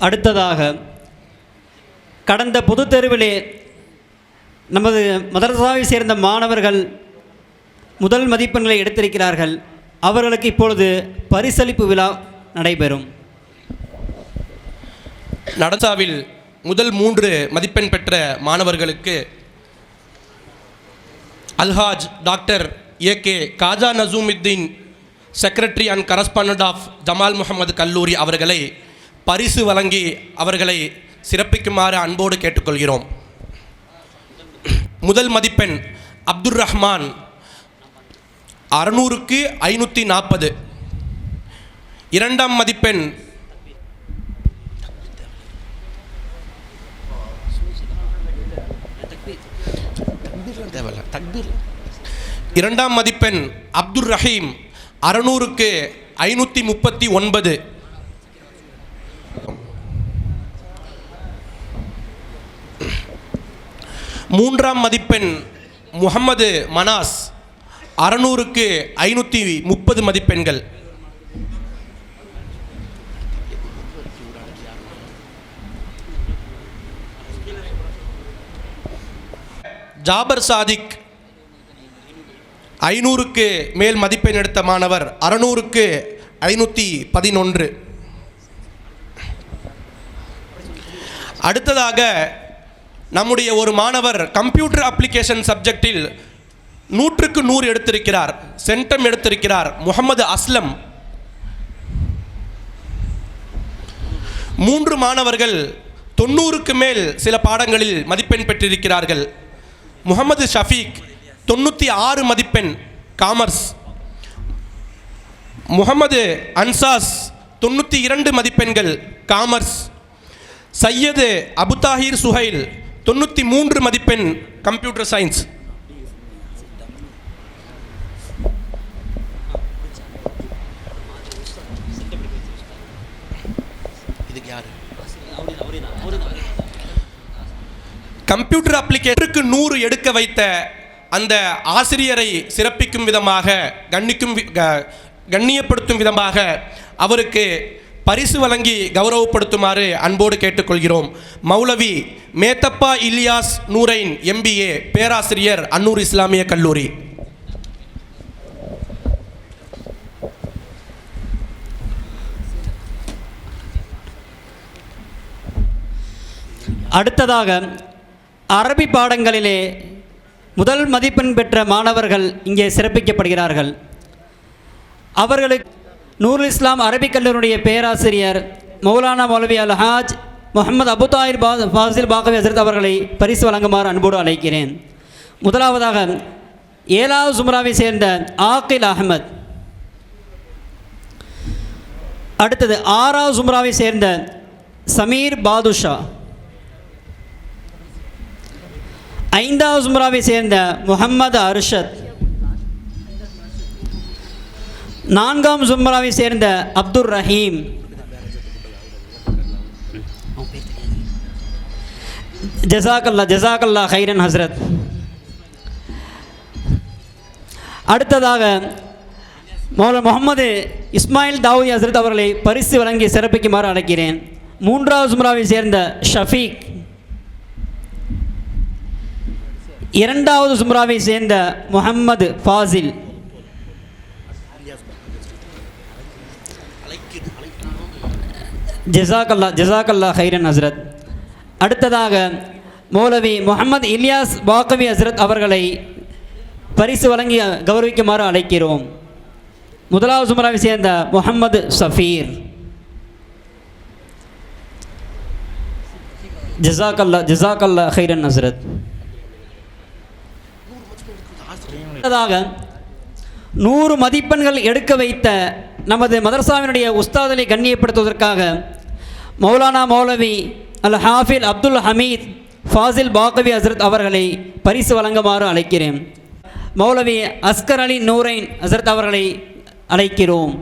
அடுத்ததாக கடந்த பொதுத் தேர்விலே நமது மதரசாவை சேர்ந்த மாணவர்கள் முதல் மதிப்பெண்களை எடுத்திருக்கிறார்கள். அவர்களுக்கு இப்பொழுது பரிசளிப்பு விழா நடைபெறும். நடசாவில் முதல் 3 மதிப்பெண் பெற்ற மாணவர்களுக்கு Alhaj doctor AK Khaja Nasumuddin, secretary and correspondent of Jamal Mohammed கல்லூரி அவர்களை பரிசு வழங்கி அவர்களை சிறப்பிக்குமாறு அன்போடு கேட்டுக்கொள்கிறோம். முதல் மதிப்பெண் அப்துர் ரஹ்மான் 600க்கு 540. இரண்டாம் மதிப்பெண் இரண்டாம் மதிப்பெண் அப்துர் ரஹீம் 600க்கு 539. மூன்றாம் மதிப்பெண் முஹம்மது மனாஸ் 600க்கு 530 மதிப்பெண்கள். ஜாபர் சாதிக் 500க்கு மேல் மதிப்பெண் எடுத்த மாணவர் 600க்கு 511. அடுத்ததாக நம்முடைய ஒரு மாணவர் கம்ப்யூட்டர் அப்ளிகேஷன் சப்ஜெக்டில் 100க்கு 100 எடுத்திருக்கிறார், சென்டம் எடுத்திருக்கிறார், முகமது அஸ்லம். 3 மாணவர்கள் 90க்கு மேல் சில பாடங்களில் மதிப்பெண் பெற்றிருக்கிறார்கள். முகமது ஷஃபீக் 96 மதிப்பெண் காமர்ஸ், முகமது அன்சாஸ் 92 மதிப்பெண்கள் காமர்ஸ், சையது அபுதாஹிர் சுஹைல் 93 மதிப்பெண் கம்ப்யூட்டர் சயின்ஸ். கம்ப்யூட்டர் அப்ளிகேஷனுக்கு 100 எடுக்க வைத்த அந்த ஆசிரியரை சிறப்பிக்கும் விதமாக, கண்ணியப்படுத்தும் விதமாக அவருக்கு பரிசு வழங்கி கௌரவப்படுத்துமாறு அன்போடு கேட்டுக்கொள்கிறோம். மௌலவி மேத்தப்பா இலியாஸ் நூரைன் MBA, பேராசிரியர், அன்னூர் இஸ்லாமிய கல்லூரி. அடுத்ததாக அரபி பாடங்களிலே முதல் மதிப்பெண் பெற்ற மாணவர்கள் இங்கே சிறப்பிக்கப்படுகிறார்கள். அவர்களுக்கு நூருல் இஸ்லாம் அரபிக் கல்லூரியுடைய பேராசிரியர் மௌலானா மௌலவி அல்ஹாஜ் முஹம்மது அபுதாஹிர் ஃபாசில் பாகவி ஹசரத் அவர்களை பரிசு வழங்குமாறு அன்போடு அழைக்கிறேன். முதலாவதாக 7வது சும்ராவை சேர்ந்த ஆகில் அஹமத். அடுத்தது 6வது சும்ராவை சேர்ந்த சமீர் பாதுஷா. 5வது சும்ராவை சேர்ந்த முஹம்மது அர்ஷத். 4ஆம் சும்ராவை சேர்ந்த அப்துர் ரஹீம். ஜசாக்கல்லா ஹைரன் ஹஸ்ரத். அடுத்ததாக முகமது இஸ்மாயில் தாவூதி ஹஸ்ரத் அவர்களை பரிசு வழங்கி சிறப்பிக்குமாறு அழைக்கிறேன். 3வது சும்ராவை சேர்ந்த ஷஃபீக். 2வது சும்ராவை சேர்ந்த முஹம்மது ஃபாசில். ஜசாக்கல்லா ஹைரன் ஹஸ்ரத். அடுத்ததாக மௌலவி முஹம்மது இலியாஸ் பாகவி ஹஸ்ரத் அவர்களை பரிசு வழங்கி கௌரவிக்குமாறு அழைக்கிறோம். 1வது சும்ராவை சேர்ந்த முஹம்மது சஃபீர். ஜசாக்கல்லா ஹைரன் ஹஸ்ரத். அடுத்ததாக 100 மதிப்பெண்கள் எடுக்க வைத்த நமது மதரசாவினுடைய உஸ்தாதலை கண்ணியப்படுத்துவதற்காக மௌலானா மௌலவி அல் ஹாஃபில் அப்துல் ஹமீத் ஃபாசில் பாகவி ஹசரத் அவர்களை பரிசு வழங்குமாறு அழைக்கிறேன். மௌலவி அஸ்கர் அலி நூரைன் ஹசரத் அவர்களை அழைக்கிறோம்.